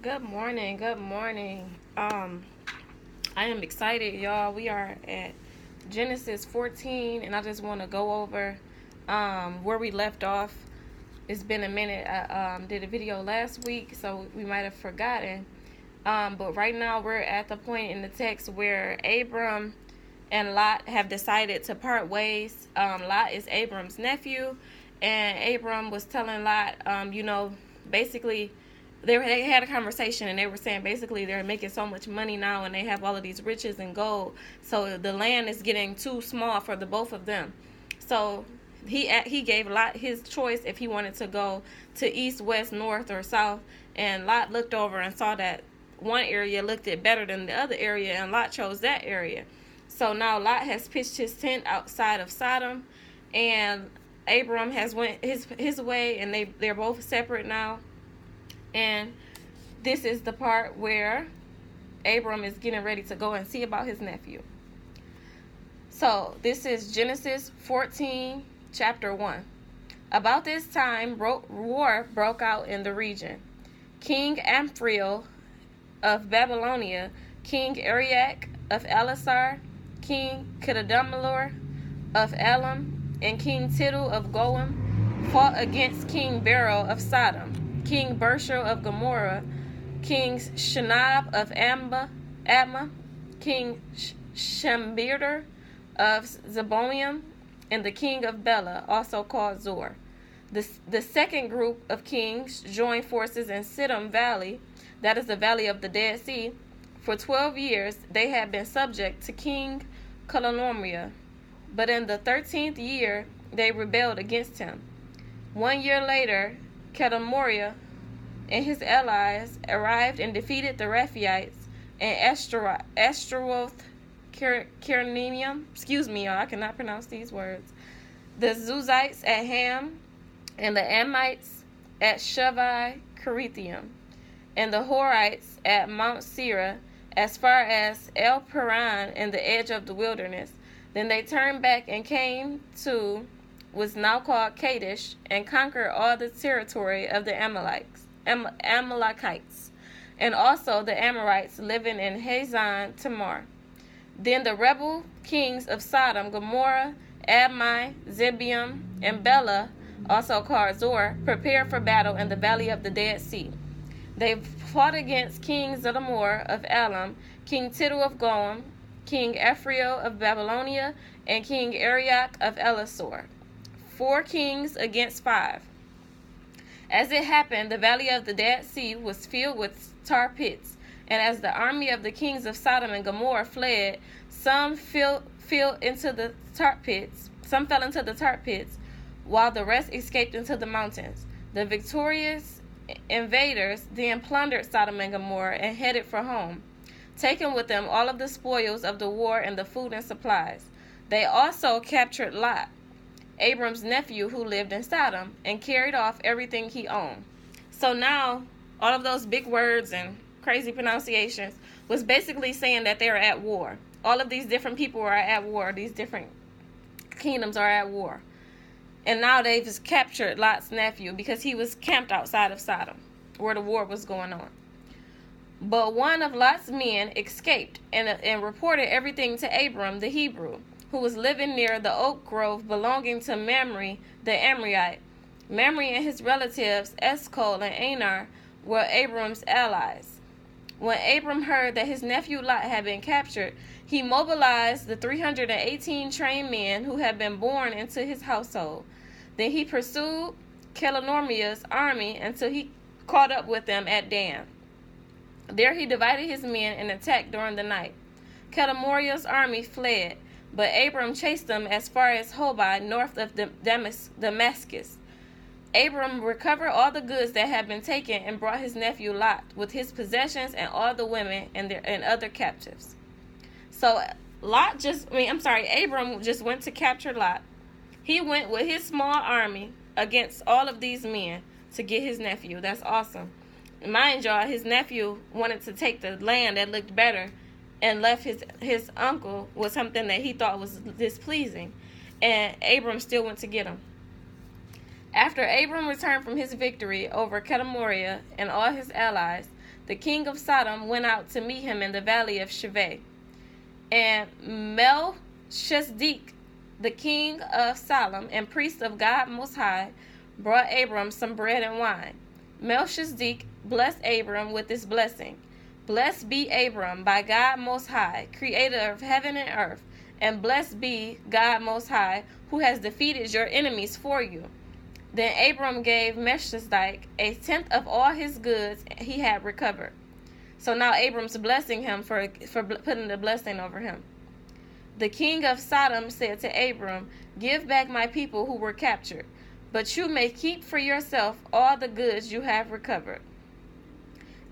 Good morning. Good morning. I am excited, y'all. We are at Genesis 14, and I just want to go over where we left off. It's been a minute. I did a video last week, so we might have forgotten. But right now we're at the point in the text where Abram and Lot have decided to part ways. Lot is Abram's nephew, and Abram was telling Lot, basically they had a conversation, and they were saying basically they're making so much money now, and they have all of these riches and gold, so the land is getting too small for the both of them. So he gave Lot his choice if he wanted to go to east, west, north, or south, and Lot looked over and saw that one area looked it better than the other area, and Lot chose that area. So now Lot has pitched his tent outside of Sodom, and Abram has went his way, and they're both separate now. And this is the part where Abram is getting ready to go and see about his nephew. So this is Genesis 14, chapter 1. About this time, war broke out in the region. King Amphrael of Babylonia, King Arioch of Elasar, King Kedorlaomer of Elam, and King Tidal of Goim fought against King Beryl of Sodom, King Bershel of Gomorrah, King Shinab of Admah, King Shember of Zeboim, and the king of Bela, also called Zor. The second group of kings joined forces in Siddim Valley, that is the valley of the Dead Sea. For 12 years they had been subject to King Kedorlaomer, but in the 13th year they rebelled against him. 1 year later, Kedorlaomer and his allies arrived and defeated the Rephaites and Ashtaroth Karnaim. Excuse me, y'all, I cannot pronounce these words. The Zuzites at Ham, and the Amites at Shavai Kerethaim, and the Horites at Mount Seir, as far as El Paran and the edge of the wilderness. Then they turned back and came to was now called Kadesh, and conquered all the territory of the Amalekites, and also the Amorites living in Hazan Tamar. Then the rebel kings of Sodom, Gomorrah, Admah, Zeboim, and Bela, also called Zor, prepared for battle in the valley of the Dead Sea. They fought against King Zedamor of Elam, King Tidal of Goim, King Amphrael of Babylonia, and King Arioch of Elasar. 4 kings against 5. As it happened, the valley of the Dead Sea was filled with tar pits, and as the army of the kings of Sodom and Gomorrah fled, some fell into the tar pits, while the rest escaped into the mountains. The victorious invaders then plundered Sodom and Gomorrah and headed for home, taking with them all of the spoils of the war and the food and supplies. They also captured Lot, Abram's nephew, who lived in Sodom, and carried off everything he owned. So now, all of those big words and crazy pronunciations was basically saying that they are at war. All of these different people are at war. These different kingdoms are at war. And now they've just captured Lot's nephew because he was camped outside of Sodom, where the war was going on. But one of Lot's men escaped and reported everything to Abram the Hebrew, who was living near the oak grove belonging to Mamre the Amorite. Mamre and his relatives Eshcol and Aner were Abram's allies. When Abram heard that his nephew Lot had been captured, he mobilized the 318 trained men who had been born into his household. Then he pursued Kedorlaomer's army until he caught up with them at Dan. There he divided his men and attacked during the night. Kedorlaomer's army fled, but Abram chased them as far as Hobah, north of Damascus. Abram recovered all the goods that had been taken and brought his nephew Lot with his possessions and all the women and other captives. So Abram just went to capture Lot. He went with his small army against all of these men to get his nephew. That's awesome. Mind y'all, his nephew wanted to take the land that looked better and left his uncle with something that he thought was displeasing. And Abram still went to get him. After Abram returned from his victory over Kedorlaomer and all his allies, the king of Sodom went out to meet him in the valley of Shaveh. And Melchizedek, the king of Salem and priest of God Most High, brought Abram some bread and wine. Melchizedek blessed Abram with this blessing: Blessed be Abram by God Most High, creator of heaven and earth, and blessed be God Most High, who has defeated your enemies for you. Then Abram gave Melchizedek a tenth of all his goods he had recovered. So now Abram's blessing him for putting the blessing over him. The king of Sodom said to Abram, Give back my people who were captured, but you may keep for yourself all the goods you have recovered.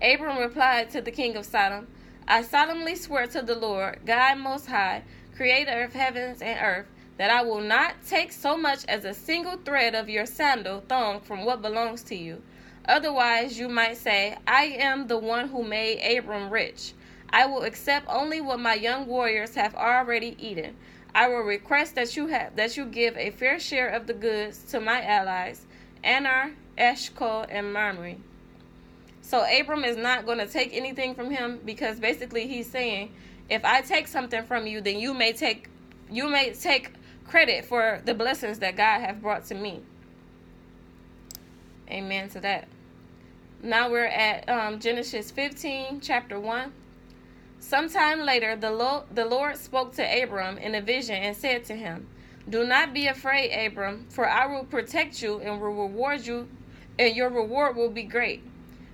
Abram replied to the king of Sodom, I solemnly swear to the Lord, God Most High, creator of heavens and earth, that I will not take so much as a single thread of your sandal thong from what belongs to you. Otherwise, you might say, I am the one who made Abram rich. I will accept only what my young warriors have already eaten. I will request that you give a fair share of the goods to my allies, Anar, Eshcol, and Mamre. So Abram is not going to take anything from him, because basically he's saying, if I take something from you, then you may take credit for the blessings that God have brought to me. Amen to that. Now we're at Genesis 15, chapter 1. Sometime later, the Lord spoke to Abram in a vision and said to him, Do not be afraid, Abram, for I will protect you and will reward you, and your reward will be great.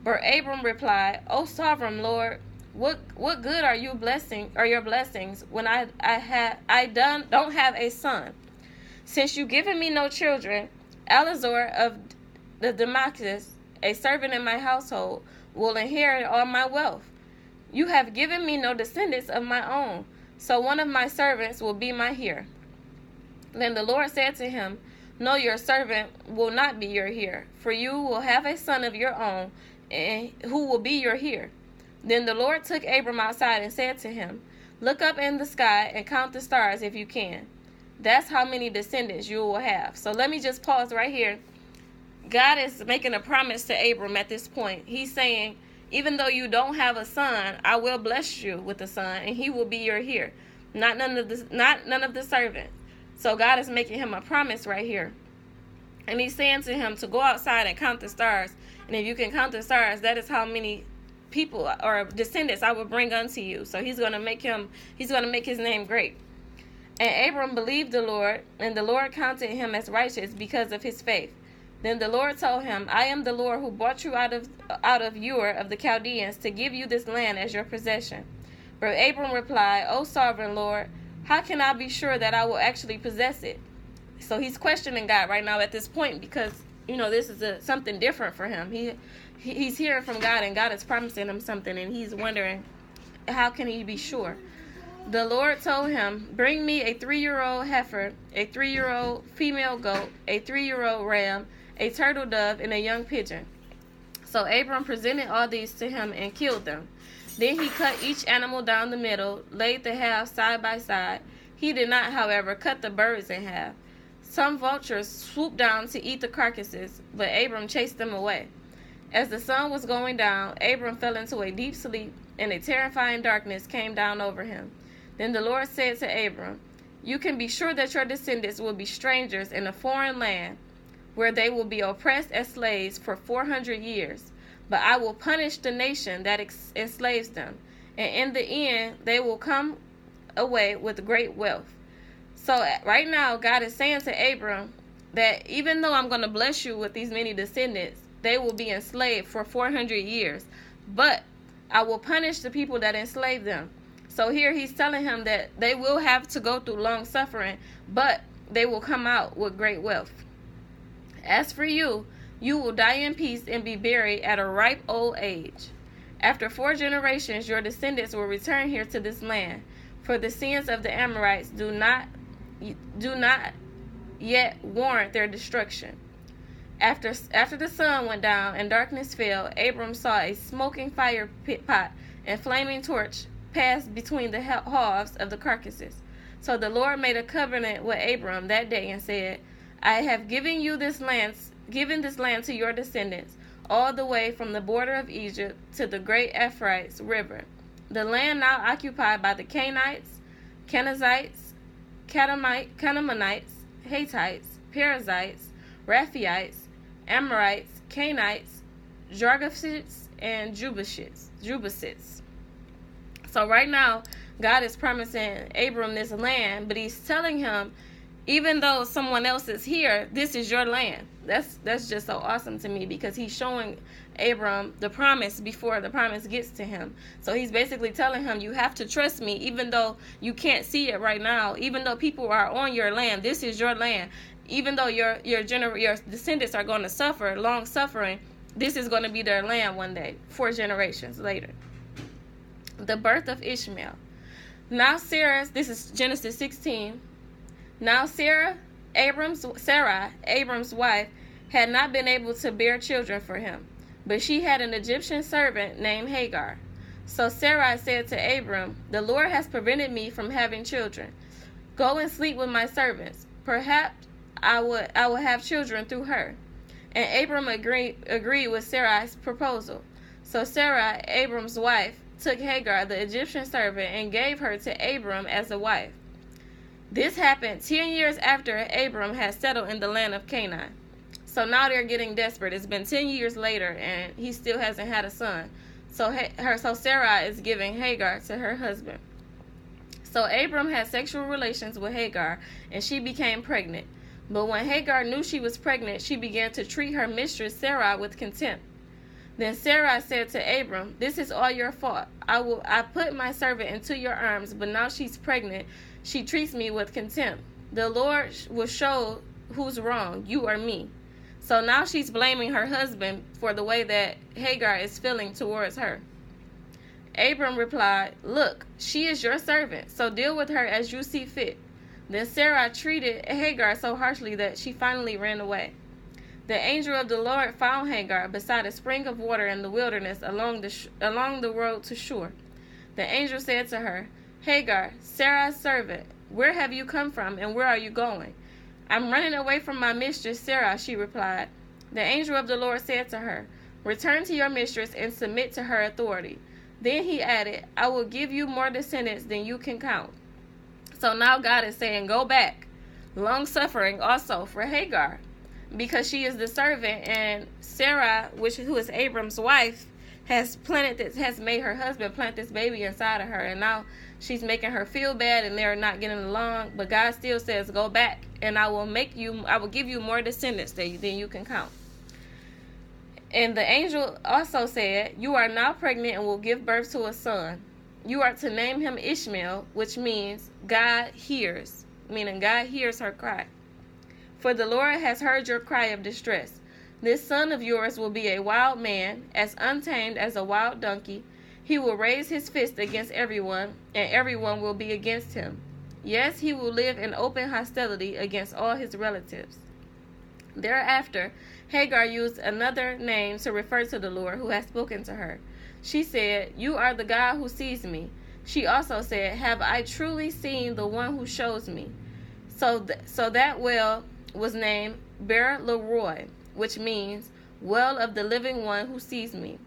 But Abram replied, O sovereign Lord, what good are your blessings when I don't have a son? Since you've given me no children, Eleazar of the Damascus, a servant in my household, will inherit all my wealth. You have given me no descendants of my own, so one of my servants will be my heir. Then the Lord said to him, No, your servant will not be your heir, for you will have a son of your own, and who will be your heir. Then the Lord took Abram outside and said to him, Look up in the sky and count the stars if you can. That's how many descendants you will have. So let me just pause right here. God is making a promise to Abram at this point. He's saying, even though you don't have a son, I will bless you with a son, and he will be your heir, not none of the servants. So God is making him a promise right here. And he's saying to him to go outside and count the stars. And if you can count the stars, that is how many people or descendants I will bring unto you. So he's going to make his name great. And Abram believed the Lord, and the Lord counted him as righteous because of his faith. Then the Lord told him, I am the Lord who brought you out of Ur of the Chaldeans to give you this land as your possession. But Abram replied, O sovereign Lord, how can I be sure that I will actually possess it? So he's questioning God right now at this point, because this is something different for him. He's hearing from God, and God is promising him something, and he's wondering, how can he be sure? The Lord told him, Bring me a 3-year-old heifer, a 3-year-old female goat, a 3-year-old ram, a turtle dove, and a young pigeon. So Abram presented all these to him and killed them. Then he cut each animal down the middle, laid the halves side by side. He did not, however, cut the birds in half. Some vultures swooped down to eat the carcasses, but Abram chased them away. As the sun was going down, Abram fell into a deep sleep, and a terrifying darkness came down over him. Then the Lord said to Abram, You can be sure that your descendants will be strangers in a foreign land, where they will be oppressed as slaves for 400 years. But I will punish the nation that enslaves them, and in the end they will come away with great wealth. So right now, God is saying to Abram that even though I'm going to bless you with these many descendants, they will be enslaved for 400 years. But I will punish the people that enslave them. So here he's telling him that they will have to go through long suffering, but they will come out with great wealth. As for you, you will die in peace and be buried at a ripe old age. After 4 generations, your descendants will return here to this land, for the sins of the Amorites do not yet warrant their destruction. After the sun went down and darkness fell, Abram saw a smoking fire pot and flaming torch pass between the halves of the carcasses. So the Lord made a covenant with Abram that day and said, I have given this land to your descendants. all the way from the border of Egypt to the great Euphrates River, the land now occupied by the Canaanites, Kenizzites, Canaanites, Hittites, Perizzites, Rephaites, Amorites, Canaanites, Girgashites, and Jebusites. So right now, God is promising Abram this land, but he's telling him, even though someone else is here, this is your land. That's just so awesome to me, because he's showing Abram the promise before the promise gets to him. So he's basically telling him, you have to trust me, even though you can't see it right now, even though people are on your land. This is your land. Even though your descendants are going to suffer long suffering, this is going to be their land one day, 4 generations later. The birth of Ishmael. Now Sarah, this is Genesis 16. Now Sarai, Abram's wife, had not been able to bear children for him, but she had an Egyptian servant named Hagar. So Sarai said to Abram, the Lord has prevented me from having children. Go and sleep with my servants. Perhaps I will have children through her. And Abram agreed with Sarai's proposal. So Sarai, Abram's wife, took Hagar, the Egyptian servant, and gave her to Abram as a wife. This happened 10 years after Abram had settled in the land of Canaan. So now they're getting desperate. It's been 10 years later, and he still hasn't had a son. So Sarai is giving Hagar to her husband. So Abram had sexual relations with Hagar, and she became pregnant. But when Hagar knew she was pregnant, she began to treat her mistress Sarai with contempt. Then Sarai said to Abram, this is all your fault. I put my servant into your arms, but now she's pregnant. She treats me with contempt. The Lord will show who's wrong, you or me. So now she's blaming her husband for the way that Hagar is feeling towards her. Abram replied, look, she is your servant, so deal with her as you see fit. Then Sarai treated Hagar so harshly that she finally ran away. The angel of the Lord found Hagar beside a spring of water in the wilderness along the road to Shur. The angel said to her, Hagar, Sarai's servant, where have you come from and where are you going? I'm running away from my mistress Sarai, she replied. The angel of the Lord said to her, return to your mistress and submit to her authority. Then he added, I will give you more descendants than you can count. So now God is saying, go back. Long suffering also for Hagar, because she is the servant, and Sarah, who is Abram's wife, has made her husband plant this baby inside of her, and now she's making her feel bad, and they're not getting along. But God still says, go back, and I will give you more descendants than you can count. And the angel also said, you are now pregnant and will give birth to a son. You are to name him Ishmael, which means God hears, meaning God hears her cry. For the Lord has heard your cry of distress. This son of yours will be a wild man, as untamed as a wild donkey. He will raise his fist against everyone, and everyone will be against him. Yes, he will live in open hostility against all his relatives. Thereafter, Hagar used another name to refer to the Lord who had spoken to her. She said, you are the God who sees me. She also said, have I truly seen the one who shows me? So that well was named Beer-lahai, which means well of the living one who sees me.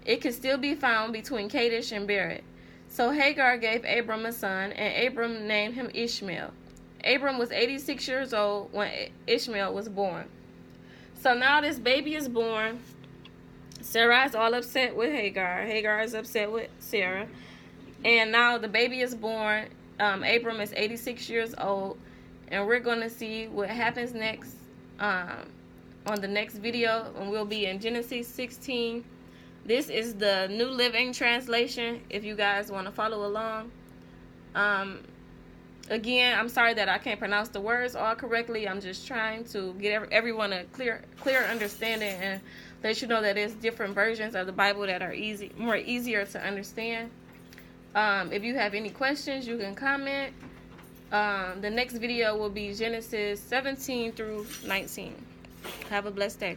It can still be found between Kadesh and Bered. So Hagar gave Abram a son, and Abram named him Ishmael. Abram was 86 years old when Ishmael was born. So now this baby is born. Sarai's all upset with Hagar. Hagar is upset with Sarah. And now the baby is born. Abram is 86 years old. And we're going to see what happens next on the next video. And we'll be in Genesis 16. This is the New Living Translation, if you guys want to follow along. Again, I'm sorry that I can't pronounce the words all correctly. I'm just trying to get everyone a clear understanding and let you know that there's different versions of the Bible that are easier to understand. If you have any questions, you can comment. The next video will be Genesis 17 through 19. Have a blessed day.